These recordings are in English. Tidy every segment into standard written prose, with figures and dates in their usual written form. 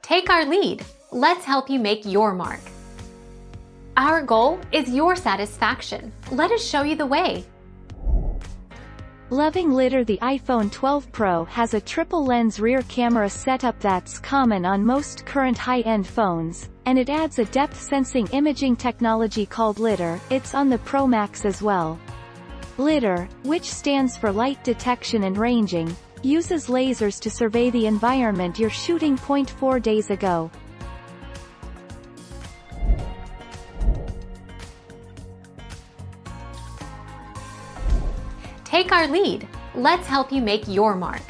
Take our lead. Let's help you make your mark. Our goal is your satisfaction. Let us show you the way. Loving litter. The iPhone 12 Pro has a triple-lens rear camera setup that's common on most current high-end phones, and it adds a depth-sensing imaging technology called lidar. It's on the Pro Max as well. Lidar, which stands for light detection and ranging, uses lasers to survey the environment you're shooting. 4 days ago. Take our lead. Let's help you make your mark.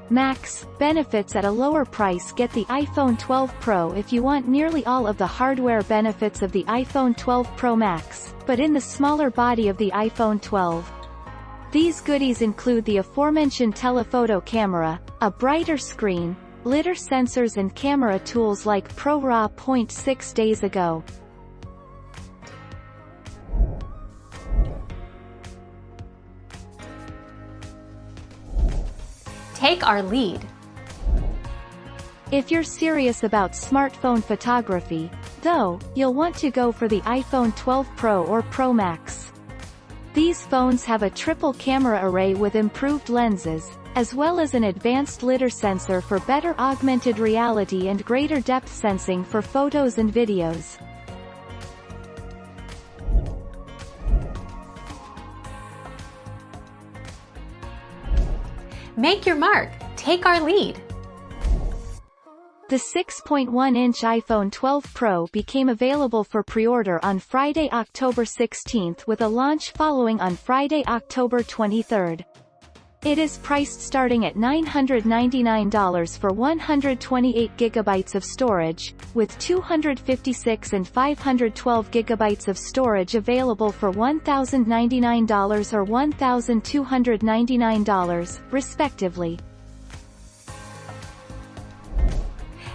Max benefits at a lower price. Get the iPhone 12 Pro if you want nearly all of the hardware benefits of the iPhone 12 Pro Max, but in the smaller body of the iPhone 12. These goodies include the aforementioned telephoto camera, a brighter screen, lidar sensors and camera tools like ProRAW. 6 days ago. Take our lead. If you're serious about smartphone photography, though, you'll want to go for the iPhone 12 Pro or Pro Max. These phones have a triple camera array with improved lenses, as well as an advanced lidar sensor for better augmented reality and greater depth sensing for photos and videos. Make your mark. Take our lead. The 6.1-inch iPhone 12 Pro became available for pre-order on Friday, October 16, with a launch following on Friday, October 23. It is priced starting at $999 for 128 GB of storage, with 256 and 512 GB of storage available for $1,099 or $1,299, respectively.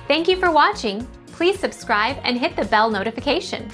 Thank you for watching. Please subscribe and hit the bell notification.